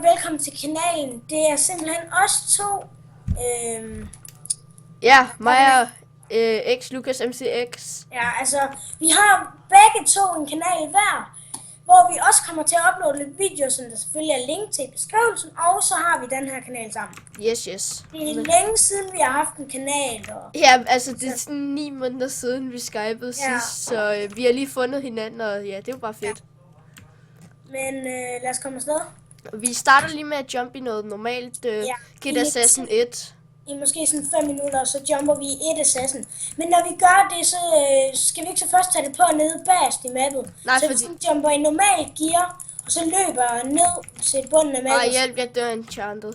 velkommen til kanalen. Det er simpelthen os to. Ja, mig og X, Lucas MCX. Ja, altså, vi har begge to en kanal hver, hvor vi også kommer til at uploade lidt videoer, som der selvfølgelig er link til i beskrivelsen, og så har vi den her kanal sammen. Yes. Det er længe siden, vi har haft en kanal. Og Ja, altså det er sådan 9 måneder siden, vi skypede sidst, så vi har lige fundet hinanden, og ja, det er jo bare fedt. Men lad os komme afsted. Vi starter lige med at jump i noget normalt Kid Assassin 1. I måske sådan 5 minutter, så jumper vi i et assassin. Men når vi gør det, så skal vi ikke så først tage det på nede bagerst i mappet. Nej, så fordi vi jumper i normal gear, og så løber ned til bunden af mappet. hjælp, jeg dør enchanted.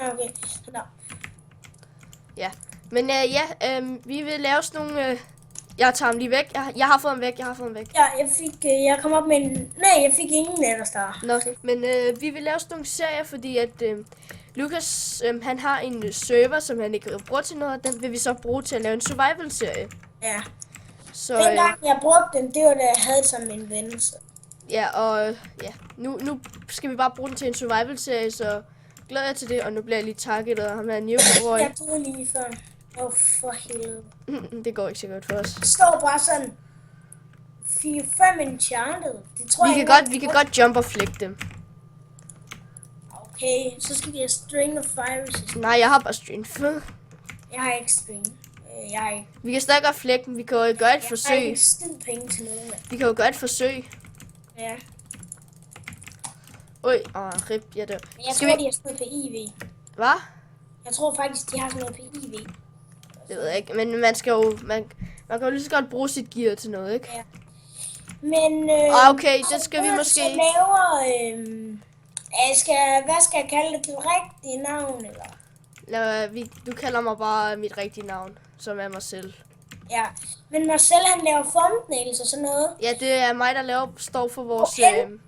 Okay, så der. Ja, men vi vil lave sådan nogle... jeg tager ham lige væk. Jeg har fået ham væk, Ja, jeg kom op med en... Nej, jeg fik ingen ellers der. Nå, men vi vil lave sådan nogle serier, fordi at Lucas, han har en server, som han ikke bruger til noget, og den vil vi så bruge til at lave en survival-serie. Ja. Så, dengang jeg brugte den, det var da jeg havde det som en ven. Så. Ja, og ja, nu skal vi bare bruge den til en survival-serie, så glæder jeg til det, og nu bliver jeg lige targetet af ham her Newboy. Jeg døde lige før. For helvede. Det går ikke så godt for os. Det står bare sådan 4-5 enchanted. Det tror vi kan godt jump og flække dem. Okay, så skal vi have string of fire resistance. Nej, jeg har bare strength. Jeg har ikke string. Vi kan stadig godt flække dem, vi kan jo gøre et forsøg. Jeg har ikke skid penge til noget. Vi kan jo gøre et forsøg. Ja. Rip, jeg dør. Jeg tror, de har sådan noget på IV. Hvad? Jeg tror faktisk, de har sådan noget på IV. Det ved jeg ikke, men man skal jo, man kan jo lige så godt bruge sit gear til noget, ikke? Ja. Men, okay, det skal vi måske... Så laver, hvad skal jeg kalde det, rigtige navn, eller? Du kalder mig bare mit rigtige navn, som er mig selv. Ja, men Marcel han laver thumbnails og sådan noget. Ja, det er mig, der står for vores...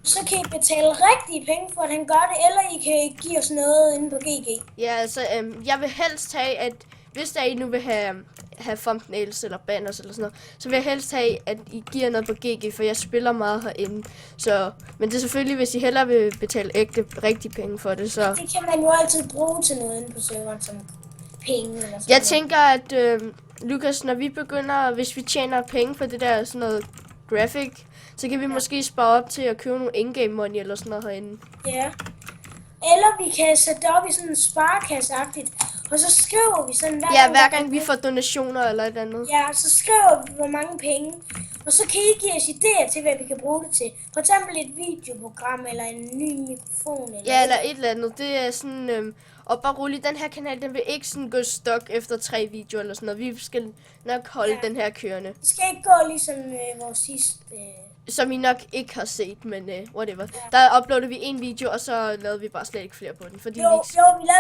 Så kan I betale rigtige penge for, at han gør det, eller I kan give os noget inde på GG. Ja, altså, jeg vil helst have, at hvis der I nu vil have thumbnails eller banners eller sådan noget, så vil jeg helst have, at I giver noget på GG, for jeg spiller meget herinde. Så, men det er selvfølgelig, hvis I hellere vil betale rigtige penge for det, så... Det kan man jo altid bruge til noget inde på serveren, som penge eller sådan Jeg tænker, at Lucas, når vi begynder, hvis vi tjener penge på det der sådan noget graphic, så kan vi måske spare op til at købe nogle in-game money eller sådan noget herinde. Ja. Eller vi kan sætte det op i sådan en sparekasse-agtigt, og så skriver vi sådan hver gang vi får donationer eller et andet. Ja, så skriver vi hvor mange penge, og så kan I give os idéer til, hvad vi kan bruge det til. For eksempel et videoprogram, eller en ny mikrofon. Eller et eller andet. Det er sådan, og bare roligt, den her kanal, den vil ikke sådan gå stok efter 3 videoer eller sådan noget. Vi skal nok holde den her kørende. Det skal ikke gå ligesom vores sidste... Som I nok ikke har set, men whatever. Ja. Der uploadede vi en video, og så lavede vi bare slet ikke flere på den. Fordi vi lavede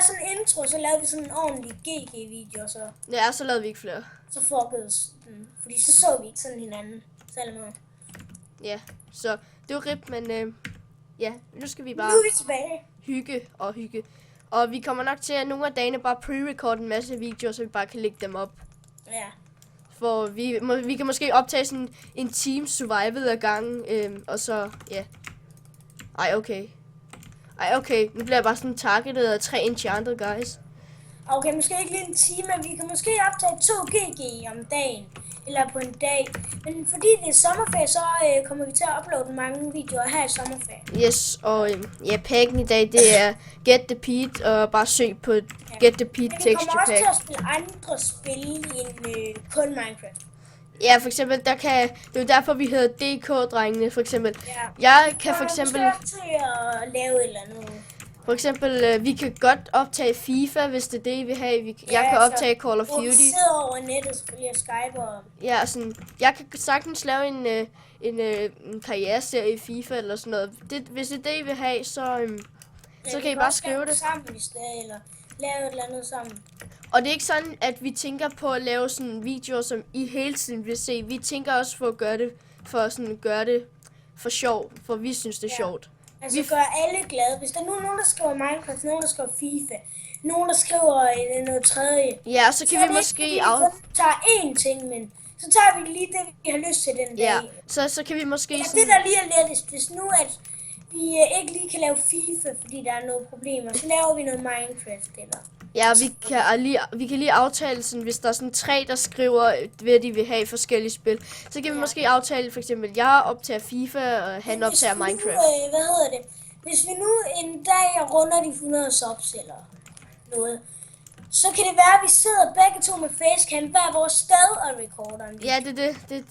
sådan en intro, så lavede vi sådan en ordentlig GG-video, og så... Ja, så lavede vi ikke flere. Så fuckede den, fordi så vi ikke sådan hinanden, særlig meget. Ja, så det var rip, men ja, nu skal vi bare... Nu er vi tilbage. Hygge. Og vi kommer nok til at nogle af dagene bare pre-record en masse videoer, så vi bare kan lægge dem op. Ja. For vi kan måske optage sådan en team survival ad gangen, og så, ja. Okay, nu bliver jeg bare sådan targetet af 3 enchanted guys. Okay, måske ikke lige en time, men vi kan måske optage 2 GG om dagen, eller på en dag. Men fordi det er sommerferie, så kommer vi til at uploade mange videoer her i sommerferie. Yes, og pakken i dag, det er Get the Pete, og bare søg på Get the Pete texture pack. Men vi kommer også til at spille andre spil end kun Minecraft. Ja, for eksempel, det er jo derfor, vi hedder DK-drengene, for eksempel. Ja. Jeg kan for eksempel... til at lave et eller andet. For eksempel, vi kan godt optage FIFA, hvis det er det, I vil have. Jeg kan optage Call of Duty. Vi sidder over nettet selvfølgelig og Skype og... Ja, sådan, jeg kan sagtens lave en karriereserie i FIFA eller sådan noget. Hvis det er det, I vil have, så kan I bare skrive det. Sammen hvis det er, eller lave et eller andet sammen. Og det er ikke sådan, at vi tænker på at lave sådan videoer, som I hele tiden vil se. Vi tænker også på at gøre det for sjov, for vi synes, det er sjovt. Altså gør alle glade. Hvis der nu er nogen, der skriver Minecraft, nogen, der skriver FIFA, nogen, der skriver noget tredje. Ja, så kan vi måske... tager én ting, men så tager vi lige det, vi har lyst til den dag. Ja, så kan vi måske... Ja, det der lige er lettest. Hvis nu, at vi ikke lige kan lave FIFA, fordi der er nogle problemer, så laver vi noget Minecraft eller... Ja, vi kan lige aftale sådan, hvis der er sådan 3, der skriver, hvad de vil have forskellige spil. Så kan vi måske aftale for eksempel, jeg optager FIFA, og han optager Minecraft. Hvad hedder det? Hvis vi nu en dag runder de 100 subs eller noget, så kan det være, at vi sidder begge to med facecam hver vores sted og recorder. Ja,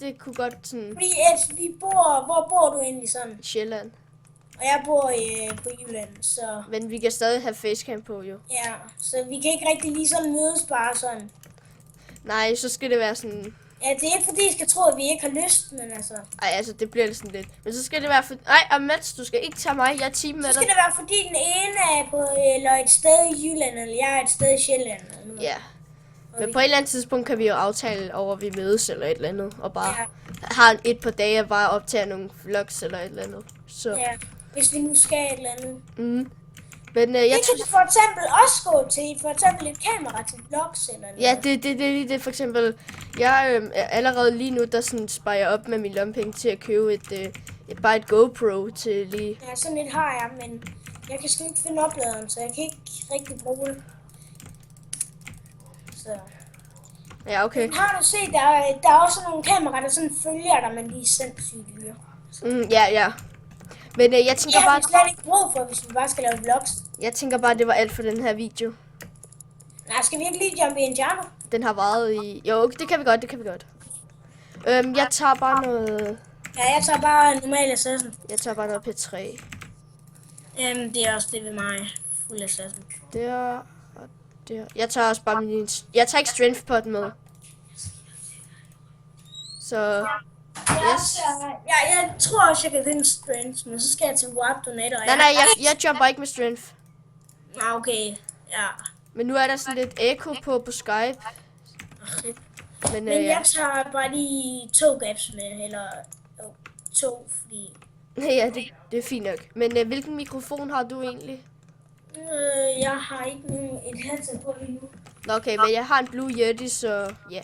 det kunne godt sådan... Fordi at vi bor... Hvor bor du egentlig sådan? Sjælland. Og jeg bor på Jylland, så... Men vi kan stadig have facecam på, jo. Ja, så vi kan ikke rigtig lige sådan mødes bare sådan. Nej, så skal det være sådan... Ja, det er ikke fordi, I skal tro, at vi ikke har lyst, men altså... Ej, altså, det bliver sådan lidt... Men så skal det være for... Ej, og Mats, du skal ikke tage mig. Jeg er team med Så dig. skal det være, fordi den ene er på eller et sted i Jylland, eller jeg er et sted i Sjælland. Eller noget. Ja. Men på et eller andet tidspunkt kan vi jo aftale over, at vi mødes eller et eller andet. Og bare har et par dage og bare optager nogle vlogs eller et eller andet. Så... Ja, hvis vi nu skal et eller andet. Men jeg Det kan det for eksempel også gå til, for eksempel et kamera til vlogs eller noget. Ja, det er lige det. For eksempel, jeg allerede lige nu, der sådan sparer jeg op med min lommepenge til at købe bare et GoPro til lige... Ja, sådan et har jeg, men jeg kan sgu ikke finde opladeren, så jeg kan ikke rigtig bruge det. Så... Ja, okay. Men har du set, der er også nogle kameraer, der sådan følger dig, men de er sindssygt dyre. Ja. Men jeg Det tænker har bare... vi slet ikke brug for, hvis vi bare skal lave vlogs. Jeg tænker bare, det var alt for den her video. Nej, skal vi ikke lige jump i en genre? Den har varet i... Jo, okay, det kan vi godt. Jeg tager bare noget... Ja, jeg tager bare normal assassin. Jeg tager bare noget P3. Det er også det ved mig. Fuld assassin. Der og der. Jeg tager også bare min... Jeg tager ikke strength pot med. Så... Yes. Jeg tror også, jeg kan finde strength, men så skal jeg til warp donator. Nej, jeg jumper ikke med strength. Okay, ja. Men nu er der sådan lidt echo på Skype. Men jeg tager bare lige 2 gaps med, eller 2, fordi... ja, det er fint nok. Men hvilken mikrofon har du egentlig? Jeg har ikke et headset på lige nu. Nå, okay, men jeg har en Blue Yeti, så ja.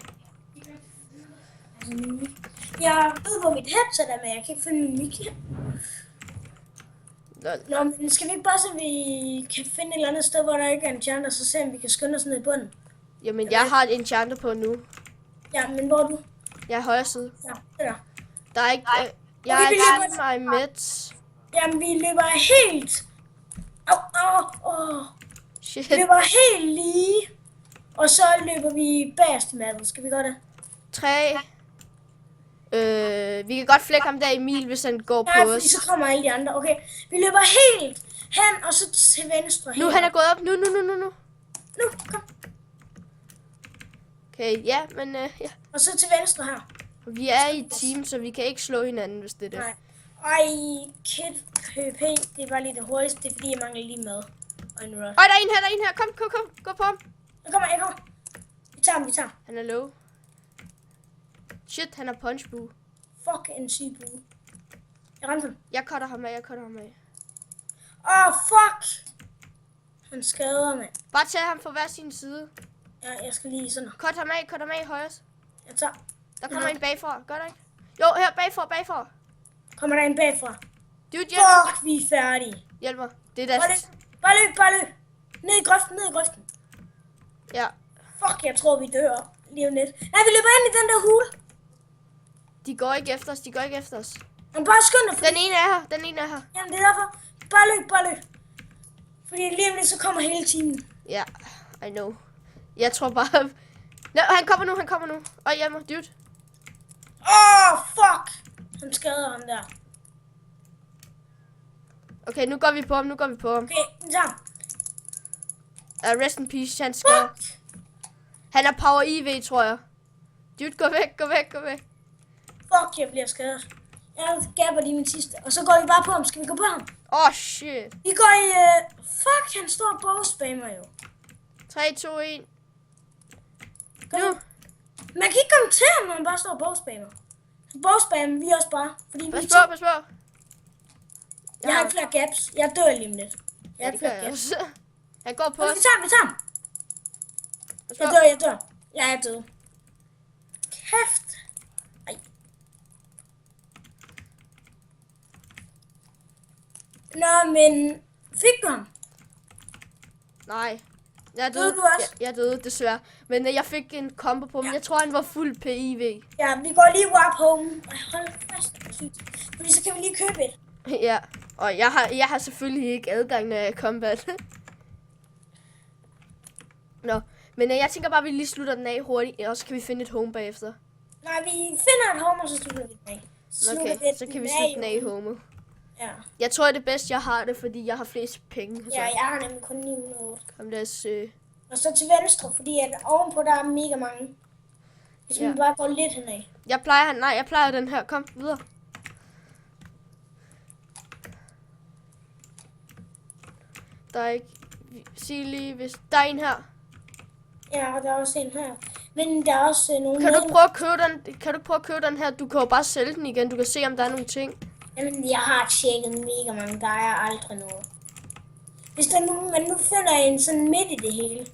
Jeg ved, hvor mit headset er, men jeg kan ikke finde min mic. Nå, men skal vi ikke bare se, om vi kan finde et eller andet sted, hvor der ikke er en enchanter, så se, om vi kan skynde os ned i bunden? Jamen, jeg har et enchanter på nu. Ja, men hvor er du? Jeg er højre side. Ja, det der. Der er ikke... jeg Okay, vi er løber- team my meds. Jamen, vi løber helt... Shit. Vi løber helt lige. Og så løber vi bagerst i mappet. Skal vi gøre det? 3. Vi kan godt flække ham der, Emil, hvis han går Nej, på fordi os. så kommer alle de andre. Okay, vi løber helt hen, og så til venstre. Nu, han er gået op. Nu. Nu, kom. Okay, ja, men ja. Og så til venstre her. Vi er i et team, så vi kan ikke slå hinanden, hvis det er det. Nej. Ej, kid PvP, det er bare lige det hurtigste. Det er fordi, jeg mangler lige mad. Og en rush. Øj, der er en her. Kom. Gå på ham. Jeg kommer. Vi tager ham. Han er low. Shit, han har punchbue. Fuck en syg bue. Jeg ramte ham. Jeg cutter ham af. Fuck. Han skader mig. Bare tag ham fra hver sin side. Ja, jeg skal lige sådan. Cut ham af højre. Jeg tager. Der kommer en bagfra. Gør der ikke? Jo, her bagfra. Kommer der en bagfra? Dude, hjælp. Fuck, vi er færdige. Hjælp mig. Det er Bare løb. Ned i grøften. Ja. Fuck, jeg tror, vi dør lige om lidt. Nej, vi løber ind i den der hule. De går ikke efter os. Men bare skynd dig. Den ene er her. Jamen, det er derfor. Bare løb. Fordi lige om lidt, så kommer hele teamen. Ja, I know. Jeg tror bare... Nå, han kommer nu. Og hjælp mig, dude. Fuck. Han skader ham der. Okay, nu går vi på ham. Okay, vi tager ham. Rest in peace, han skal... Fuck. Han er power EV, tror jeg. Dude, gå væk. Fuck, jeg bliver skadet. Jeg gabber lige min sidste. Og så går vi bare på ham. Skal vi gå på ham? Shit. Vi går i... Fuck, han står og bogspammer jo. 3, 2, 1. Kom Nu. ind. Man kan ikke komme til ham, når han bare står og bogspammer. Så bogspammer vi også bare. Fordi Pas vi på. Jeg har ikke flere gaps. Jeg dør lige om lidt. Jeg har det ikke gør flere jeg gaps. også. Han går på Okay, os. vi tager ham. Pas på. Jeg dør. Jeg er død. Kæft. Ej. Nå, men fik du ham? Nej. Jeg Døde døde, du også? jeg døde desværre. Men jeg fik en kombo på, men jeg tror, han var fuld PIV. Ja, vi går lige warp home. Hold fast, sygt. Fordi så kan vi lige købe et. Ja, og jeg har selvfølgelig ikke adgang, når jeg er combat. Nå, men jeg tænker bare, at vi lige slutter den af hurtigt, og så kan vi finde et home bagefter. Nej, vi finder et home, og så slutter vi den af. Okay, så kan vi slutte den af i homet. Ja. Jeg tror, det er bedst, jeg har det, fordi jeg har flest penge. Ja, jeg har nemlig kun 908. Kom, lad os søge. Og så til venstre, fordi at ovenpå der er mega mange. Hvis man bare går lidt henad. Jeg plejer den her. Kom, videre. Der er ikke... Sig lige, hvis... Der er en her. Ja, og der er også en her. Men der er også nogle... Kan du ikke prøve at købe den her? Du kan jo bare sælge den igen. Du kan se, om der er nogle ting. Jamen, jeg har tjekket mega mange. Der er aldrig noget. Hvis der man nu finder en sådan midt i det hele,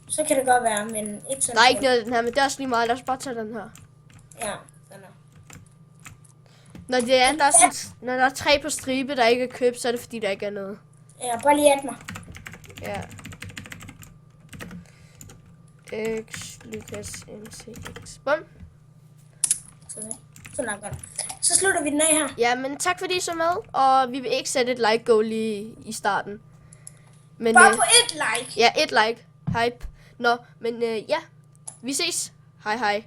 så kan det godt være, men ikke sådan... Der er ikke noget af den her, men det er også lige meget. Lad os bare tage den her. Ja, sådan er. Når der er 3 på stribe, der ikke er købt, så er det fordi, der ikke er noget. Ja, bare lige at mig. Ja. X, Lucas, MCX. Bum. Så langt godt. Så slutter vi den af her. Ja, men tak fordi I så med, og vi vil ikke sætte et like goal lige i starten. Men, Bare på et like. Ja, et like. Hype. Nå, men ja. Vi ses. Hej hej.